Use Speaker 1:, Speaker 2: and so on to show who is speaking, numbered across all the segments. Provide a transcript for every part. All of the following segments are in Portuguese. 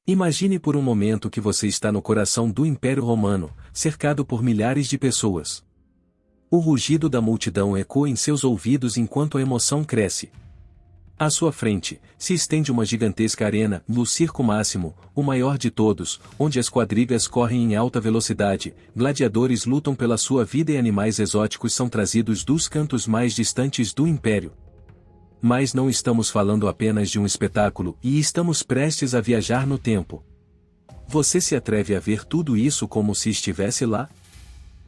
Speaker 1: Imagine por um momento que você está no coração do Império Romano, cercado por milhares de pessoas. O rugido da multidão ecoa em seus ouvidos enquanto a emoção cresce. À sua frente, se estende uma gigantesca arena, no Circo Máximo, o maior de todos, onde as quadrigas correm em alta velocidade, gladiadores lutam pela sua vida e animais exóticos são trazidos dos cantos mais distantes do Império. Mas não estamos falando apenas de um espetáculo, e estamos prestes a viajar no tempo. Você se atreve a ver tudo isso como se estivesse lá?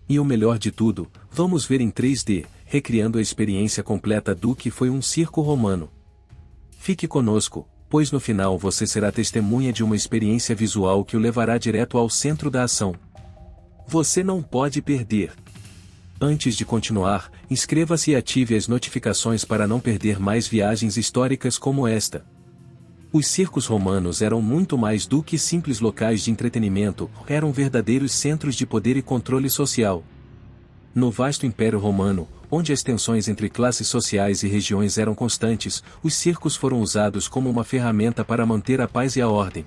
Speaker 1: E o melhor de tudo, vamos ver em 3D, recriando a experiência completa do que foi um circo romano. Fique conosco, pois no final você será testemunha de uma experiência visual que o levará direto ao centro da ação. Você não pode perder. Antes de continuar, inscreva-se e ative as notificações para não perder mais viagens históricas como esta. Os circos romanos eram muito mais do que simples locais de entretenimento, eram verdadeiros centros de poder e controle social. No vasto Império Romano, onde as tensões entre classes sociais e regiões eram constantes, os circos foram usados como uma ferramenta para manter a paz e a ordem.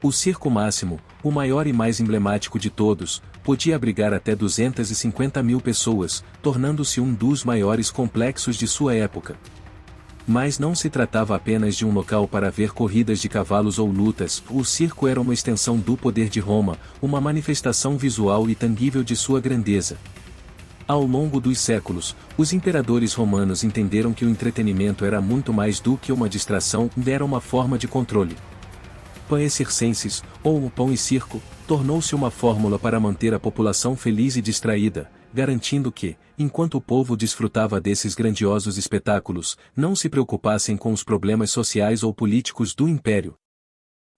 Speaker 1: O Circo Máximo, o maior e mais emblemático de todos, podia abrigar até 250.000 pessoas, tornando-se um dos maiores complexos de sua época. Mas não se tratava apenas de um local para ver corridas de cavalos ou lutas, o circo era uma extensão do poder de Roma, uma manifestação visual e tangível de sua grandeza. Ao longo dos séculos, os imperadores romanos entenderam que o entretenimento era muito mais do que uma distração, era uma forma de controle. Panis circenses, ou o pão e circo, tornou-se uma fórmula para manter a população feliz e distraída, garantindo que, enquanto o povo desfrutava desses grandiosos espetáculos, não se preocupassem com os problemas sociais ou políticos do império.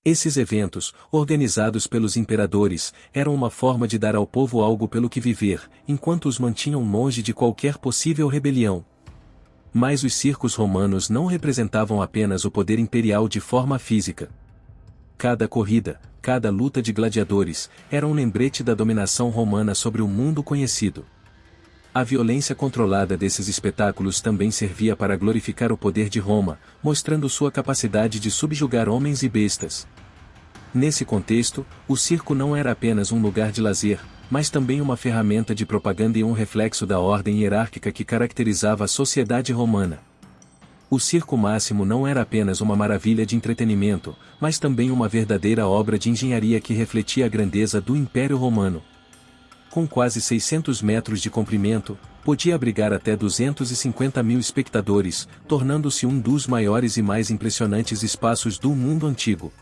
Speaker 1: Esses eventos, organizados pelos imperadores, eram uma forma de dar ao povo algo pelo que viver, enquanto os mantinham longe de qualquer possível rebelião. Mas os circos romanos não representavam apenas o poder imperial de forma física. Cada corrida, cada luta de gladiadores, era um lembrete da dominação romana sobre o mundo conhecido. A violência controlada desses espetáculos também servia para glorificar o poder de Roma, mostrando sua capacidade de subjugar homens e bestas. Nesse contexto, o circo não era apenas um lugar de lazer, mas também uma ferramenta de propaganda e um reflexo da ordem hierárquica que caracterizava a sociedade romana. O Circo Máximo não era apenas uma maravilha de entretenimento, mas também uma verdadeira obra de engenharia que refletia a grandeza do Império Romano. Com quase 600 metros de comprimento, podia abrigar até 250.000 espectadores, tornando-se um dos maiores e mais impressionantes espaços do mundo antigo.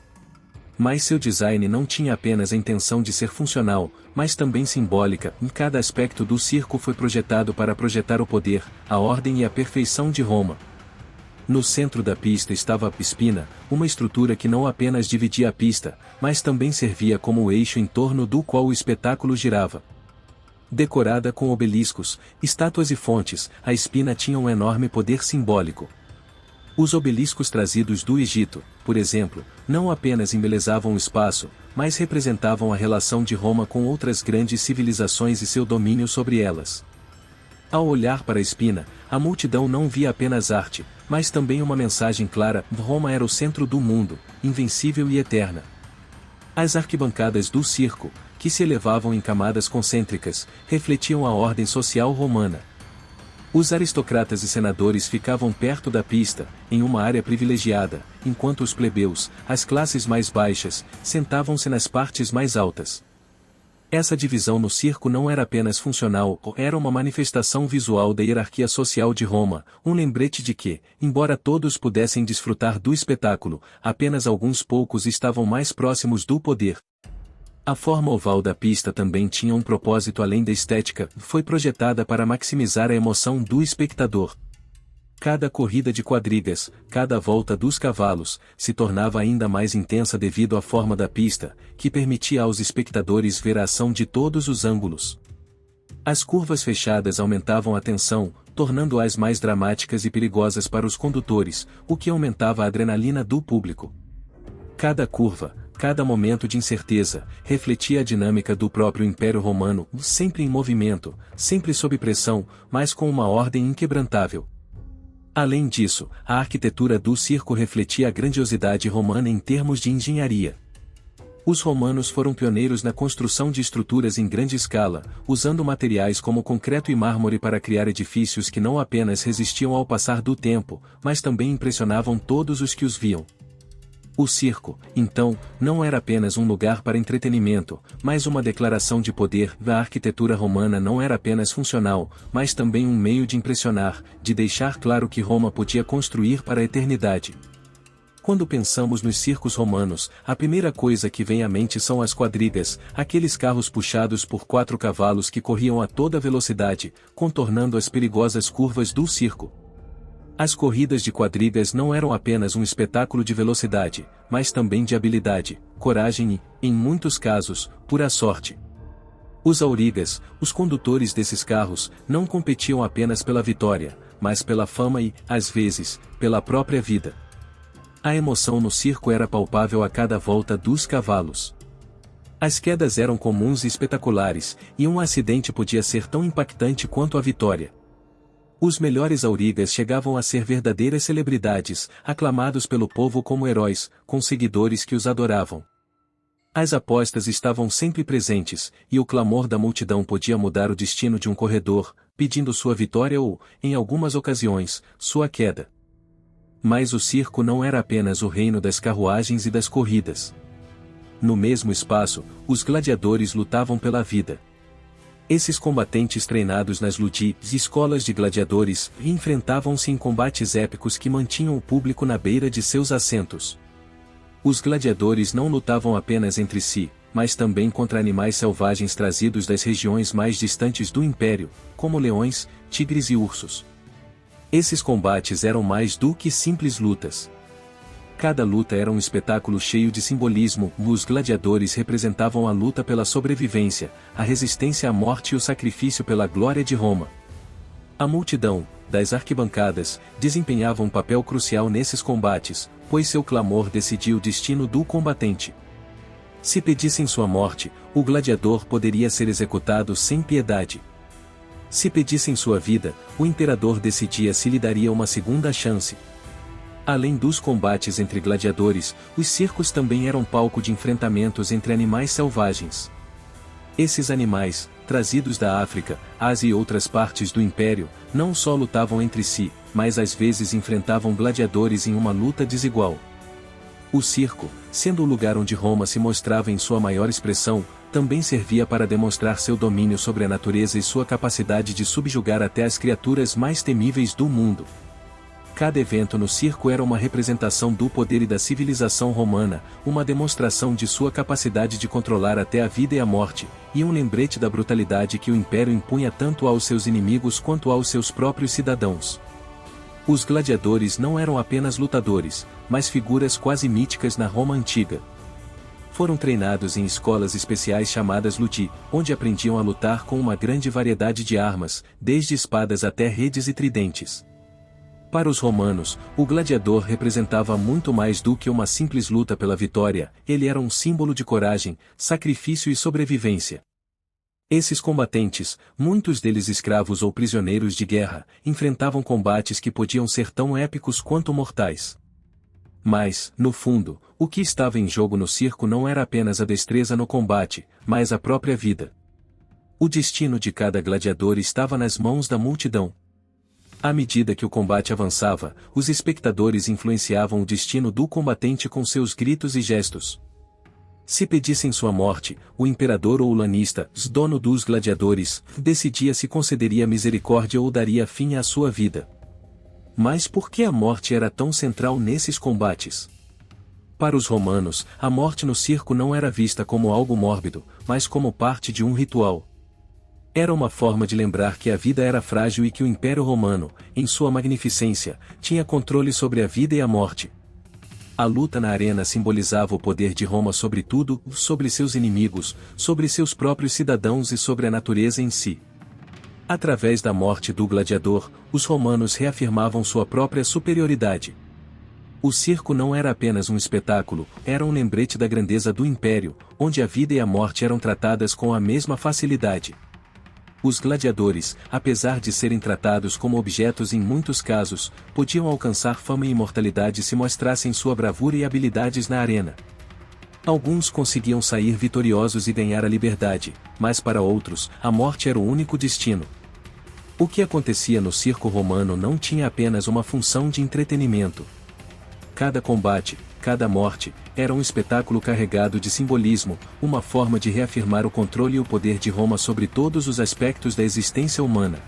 Speaker 1: Mas seu design não tinha apenas a intenção de ser funcional, mas também simbólica, e cada aspecto do circo foi projetado para projetar o poder, a ordem e a perfeição de Roma. No centro da pista estava a Spina, uma estrutura que não apenas dividia a pista, mas também servia como o eixo em torno do qual o espetáculo girava. Decorada com obeliscos, estátuas e fontes, a Spina tinha um enorme poder simbólico. Os obeliscos trazidos do Egito, por exemplo, não apenas embelezavam o espaço, mas representavam a relação de Roma com outras grandes civilizações e seu domínio sobre elas. Ao olhar para a Spina, a multidão não via apenas arte, mas também uma mensagem clara: Roma era o centro do mundo, invencível e eterna. As arquibancadas do circo, que se elevavam em camadas concêntricas, refletiam a ordem social romana. Os aristocratas e senadores ficavam perto da pista, em uma área privilegiada, enquanto os plebeus, as classes mais baixas, sentavam-se nas partes mais altas. Essa divisão no circo não era apenas funcional, era uma manifestação visual da hierarquia social de Roma, um lembrete de que, embora todos pudessem desfrutar do espetáculo, apenas alguns poucos estavam mais próximos do poder. A forma oval da pista também tinha um propósito além da estética, foi projetada para maximizar a emoção do espectador. Cada corrida de quadrigas, cada volta dos cavalos, se tornava ainda mais intensa devido à forma da pista, que permitia aos espectadores ver a ação de todos os ângulos. As curvas fechadas aumentavam a tensão, tornando-as mais dramáticas e perigosas para os condutores, o que aumentava a adrenalina do público. Cada curva, cada momento de incerteza, refletia a dinâmica do próprio Império Romano, sempre em movimento, sempre sob pressão, mas com uma ordem inquebrantável. Além disso, a arquitetura do circo refletia a grandiosidade romana em termos de engenharia. Os romanos foram pioneiros na construção de estruturas em grande escala, usando materiais como concreto e mármore para criar edifícios que não apenas resistiam ao passar do tempo, mas também impressionavam todos os que os viam. O circo, então, não era apenas um lugar para entretenimento, mas uma declaração de poder. A arquitetura romana não era apenas funcional, mas também um meio de impressionar, de deixar claro que Roma podia construir para a eternidade. Quando pensamos nos circos romanos, a primeira coisa que vem à mente são as quadrigas, aqueles carros puxados por 4 cavalos que corriam a toda velocidade, contornando as perigosas curvas do circo. As corridas de quadrigas não eram apenas um espetáculo de velocidade, mas também de habilidade, coragem e, em muitos casos, pura sorte. Os aurigas, os condutores desses carros, não competiam apenas pela vitória, mas pela fama e, às vezes, pela própria vida. A emoção no circo era palpável a cada volta dos cavalos. As quedas eram comuns e espetaculares, e um acidente podia ser tão impactante quanto a vitória. Os melhores aurigas chegavam a ser verdadeiras celebridades, aclamados pelo povo como heróis, com seguidores que os adoravam. As apostas estavam sempre presentes, e o clamor da multidão podia mudar o destino de um corredor, pedindo sua vitória ou, em algumas ocasiões, sua queda. Mas o circo não era apenas o reino das carruagens e das corridas. No mesmo espaço, os gladiadores lutavam pela vida. Esses combatentes treinados nas ludias e escolas de gladiadores enfrentavam-se em combates épicos que mantinham o público na beira de seus assentos. Os gladiadores não lutavam apenas entre si, mas também contra animais selvagens trazidos das regiões mais distantes do império, como leões, tigres e ursos. Esses combates eram mais do que simples lutas. Cada luta era um espetáculo cheio de simbolismo. Os gladiadores representavam a luta pela sobrevivência, a resistência à morte e o sacrifício pela glória de Roma. A multidão, das arquibancadas, desempenhava um papel crucial nesses combates, pois seu clamor decidia o destino do combatente. Se pedissem sua morte, o gladiador poderia ser executado sem piedade. Se pedissem sua vida, o imperador decidia se lhe daria uma segunda chance. Além dos combates entre gladiadores, os circos também eram palco de enfrentamentos entre animais selvagens. Esses animais, trazidos da África, Ásia e outras partes do império, não só lutavam entre si, mas às vezes enfrentavam gladiadores em uma luta desigual. O circo, sendo o lugar onde Roma se mostrava em sua maior expressão, também servia para demonstrar seu domínio sobre a natureza e sua capacidade de subjugar até as criaturas mais temíveis do mundo. Cada evento no circo era uma representação do poder e da civilização romana, uma demonstração de sua capacidade de controlar até a vida e a morte, e um lembrete da brutalidade que o império impunha tanto aos seus inimigos quanto aos seus próprios cidadãos. Os gladiadores não eram apenas lutadores, mas figuras quase míticas na Roma antiga. Foram treinados em escolas especiais chamadas ludi, onde aprendiam a lutar com uma grande variedade de armas, desde espadas até redes e tridentes. Para os romanos, o gladiador representava muito mais do que uma simples luta pela vitória, ele era um símbolo de coragem, sacrifício e sobrevivência. Esses combatentes, muitos deles escravos ou prisioneiros de guerra, enfrentavam combates que podiam ser tão épicos quanto mortais. Mas, no fundo, o que estava em jogo no circo não era apenas a destreza no combate, mas a própria vida. O destino de cada gladiador estava nas mãos da multidão. À medida que o combate avançava, os espectadores influenciavam o destino do combatente com seus gritos e gestos. Se pedissem sua morte, o imperador ou o lanista, dono dos gladiadores, decidia se concederia misericórdia ou daria fim à sua vida. Mas por que a morte era tão central nesses combates? Para os romanos, a morte no circo não era vista como algo mórbido, mas como parte de um ritual. Era uma forma de lembrar que a vida era frágil e que o Império Romano, em sua magnificência, tinha controle sobre a vida e a morte. A luta na arena simbolizava o poder de Roma sobre tudo, sobre seus inimigos, sobre seus próprios cidadãos e sobre a natureza em si. Através da morte do gladiador, os romanos reafirmavam sua própria superioridade. O circo não era apenas um espetáculo, era um lembrete da grandeza do império, onde a vida e a morte eram tratadas com a mesma facilidade. Os gladiadores, apesar de serem tratados como objetos em muitos casos, podiam alcançar fama e imortalidade se mostrassem sua bravura e habilidades na arena. Alguns conseguiam sair vitoriosos e ganhar a liberdade, mas para outros, a morte era o único destino. O que acontecia no circo romano não tinha apenas uma função de entretenimento. Cada combate, cada morte, era um espetáculo carregado de simbolismo, uma forma de reafirmar o controle e o poder de Roma sobre todos os aspectos da existência humana.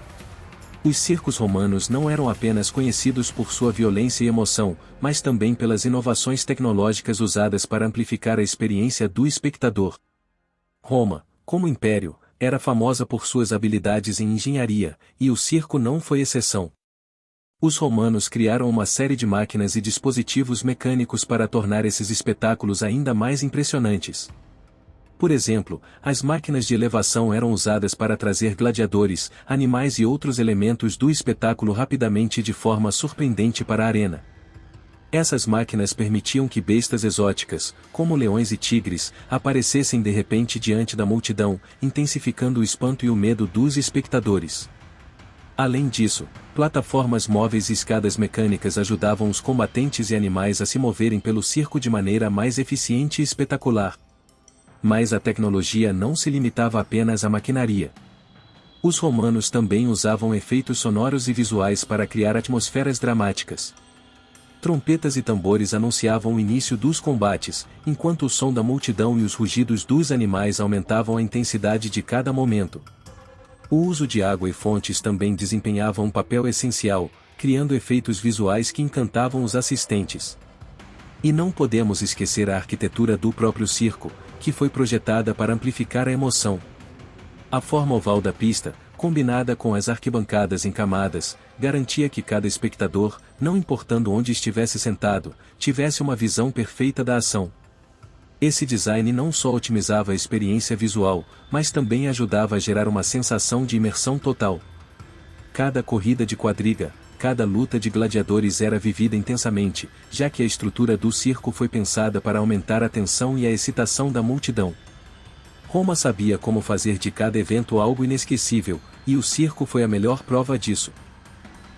Speaker 1: Os circos romanos não eram apenas conhecidos por sua violência e emoção, mas também pelas inovações tecnológicas usadas para amplificar a experiência do espectador. Roma, como império, era famosa por suas habilidades em engenharia, e o circo não foi exceção. Os romanos criaram uma série de máquinas e dispositivos mecânicos para tornar esses espetáculos ainda mais impressionantes. Por exemplo, as máquinas de elevação eram usadas para trazer gladiadores, animais e outros elementos do espetáculo rapidamente e de forma surpreendente para a arena. Essas máquinas permitiam que bestas exóticas, como leões e tigres, aparecessem de repente diante da multidão, intensificando o espanto e o medo dos espectadores. Além disso, plataformas móveis e escadas mecânicas ajudavam os combatentes e animais a se moverem pelo circo de maneira mais eficiente e espetacular. Mas a tecnologia não se limitava apenas à maquinaria. Os romanos também usavam efeitos sonoros e visuais para criar atmosferas dramáticas. Trompetas e tambores anunciavam o início dos combates, enquanto o som da multidão e os rugidos dos animais aumentavam a intensidade de cada momento. O uso de água e fontes também desempenhava um papel essencial, criando efeitos visuais que encantavam os assistentes. E não podemos esquecer a arquitetura do próprio circo, que foi projetada para amplificar a emoção. A forma oval da pista, combinada com as arquibancadas em camadas, garantia que cada espectador, não importando onde estivesse sentado, tivesse uma visão perfeita da ação. Esse design não só otimizava a experiência visual, mas também ajudava a gerar uma sensação de imersão total. Cada corrida de quadriga, cada luta de gladiadores era vivida intensamente, já que a estrutura do circo foi pensada para aumentar a tensão e a excitação da multidão. Roma sabia como fazer de cada evento algo inesquecível, e o circo foi a melhor prova disso.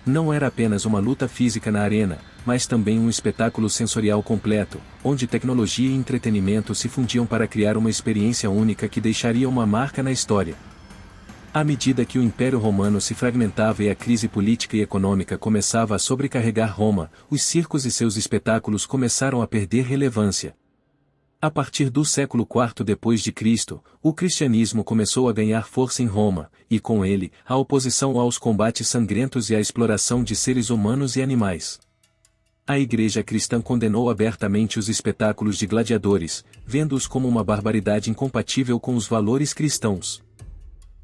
Speaker 1: Não era apenas uma luta física na arena, mas também um espetáculo sensorial completo, onde tecnologia e entretenimento se fundiam para criar uma experiência única que deixaria uma marca na história. À medida que o Império Romano se fragmentava e a crise política e econômica começava a sobrecarregar Roma, os circos e seus espetáculos começaram a perder relevância. A partir do século IV d.C., o cristianismo começou a ganhar força em Roma, e com ele, a oposição aos combates sangrentos e à exploração de seres humanos e animais. A Igreja cristã condenou abertamente os espetáculos de gladiadores, vendo-os como uma barbaridade incompatível com os valores cristãos.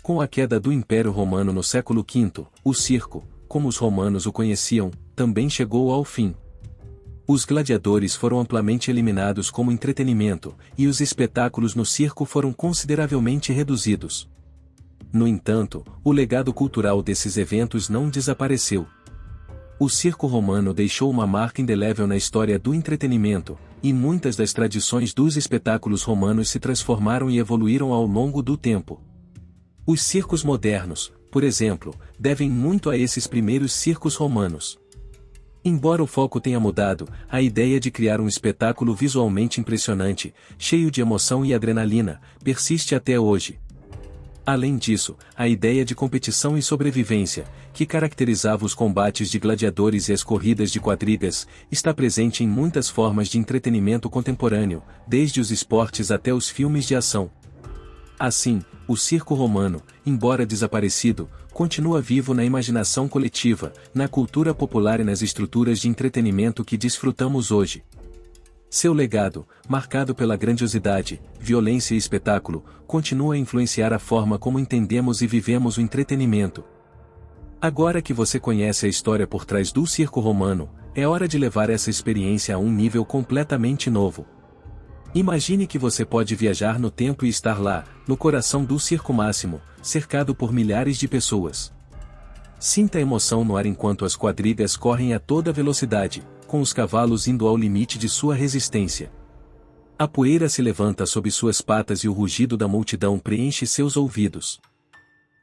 Speaker 1: Com a queda do Império Romano no século V, o circo, como os romanos o conheciam, também chegou ao fim. Os gladiadores foram amplamente eliminados como entretenimento, e os espetáculos no circo foram consideravelmente reduzidos. No entanto, o legado cultural desses eventos não desapareceu. O circo romano deixou uma marca indelével na história do entretenimento, e muitas das tradições dos espetáculos romanos se transformaram e evoluíram ao longo do tempo. Os circos modernos, por exemplo, devem muito a esses primeiros circos romanos. Embora o foco tenha mudado, a ideia de criar um espetáculo visualmente impressionante, cheio de emoção e adrenalina, persiste até hoje. Além disso, a ideia de competição e sobrevivência, que caracterizava os combates de gladiadores e as corridas de quadrigas, está presente em muitas formas de entretenimento contemporâneo, desde os esportes até os filmes de ação. Assim, o circo romano, embora desaparecido, continua vivo na imaginação coletiva, na cultura popular e nas estruturas de entretenimento que desfrutamos hoje. Seu legado, marcado pela grandiosidade, violência e espetáculo, continua a influenciar a forma como entendemos e vivemos o entretenimento. Agora que você conhece a história por trás do circo romano, é hora de levar essa experiência a um nível completamente novo. Imagine que você pode viajar no tempo e estar lá, no coração do circo máximo, cercado por milhares de pessoas. Sinta a emoção no ar enquanto as quadrigas correm a toda velocidade, com os cavalos indo ao limite de sua resistência. A poeira se levanta sob suas patas e o rugido da multidão preenche seus ouvidos.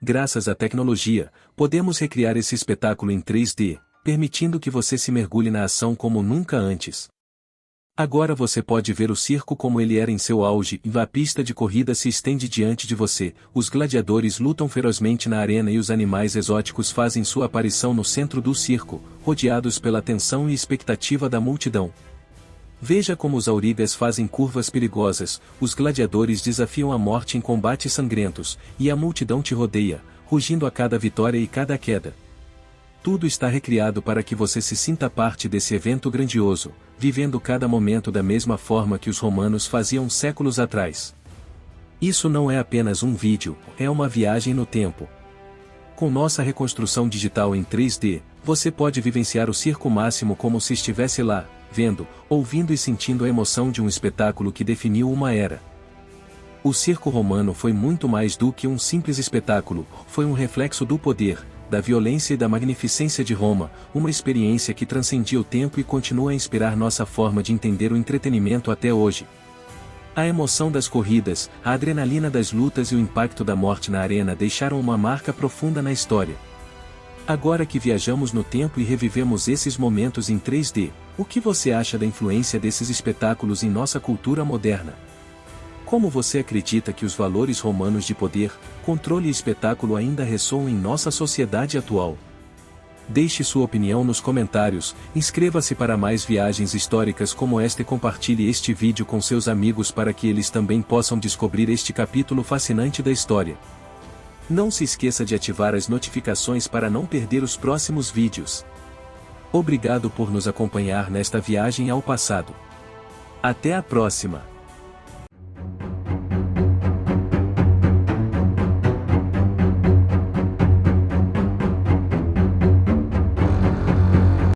Speaker 1: Graças à tecnologia, podemos recriar esse espetáculo em 3D, permitindo que você se mergulhe na ação como nunca antes. Agora você pode ver o circo como ele era em seu auge, e a pista de corrida se estende diante de você, os gladiadores lutam ferozmente na arena e os animais exóticos fazem sua aparição no centro do circo, rodeados pela atenção e expectativa da multidão. Veja como os aurigas fazem curvas perigosas, os gladiadores desafiam a morte em combates sangrentos, e a multidão te rodeia, rugindo a cada vitória e cada queda. Tudo está recriado para que você se sinta parte desse evento grandioso, vivendo cada momento da mesma forma que os romanos faziam séculos atrás. Isso não é apenas um vídeo, é uma viagem no tempo. Com nossa reconstrução digital em 3D, você pode vivenciar o circo máximo como se estivesse lá, vendo, ouvindo e sentindo a emoção de um espetáculo que definiu uma era. O circo romano foi muito mais do que um simples espetáculo, foi um reflexo do poder, da violência e da magnificência de Roma, uma experiência que transcendia o tempo e continua a inspirar nossa forma de entender o entretenimento até hoje. A emoção das corridas, a adrenalina das lutas e o impacto da morte na arena deixaram uma marca profunda na história. Agora que viajamos no tempo e revivemos esses momentos em 3D, o que você acha da influência desses espetáculos em nossa cultura moderna? Como você acredita que os valores romanos de poder, controle e espetáculo ainda ressoam em nossa sociedade atual? Deixe sua opinião nos comentários, inscreva-se para mais viagens históricas como esta e compartilhe este vídeo com seus amigos para que eles também possam descobrir este capítulo fascinante da história. Não se esqueça de ativar as notificações para não perder os próximos vídeos. Obrigado por nos acompanhar nesta viagem ao passado. Até a próxima!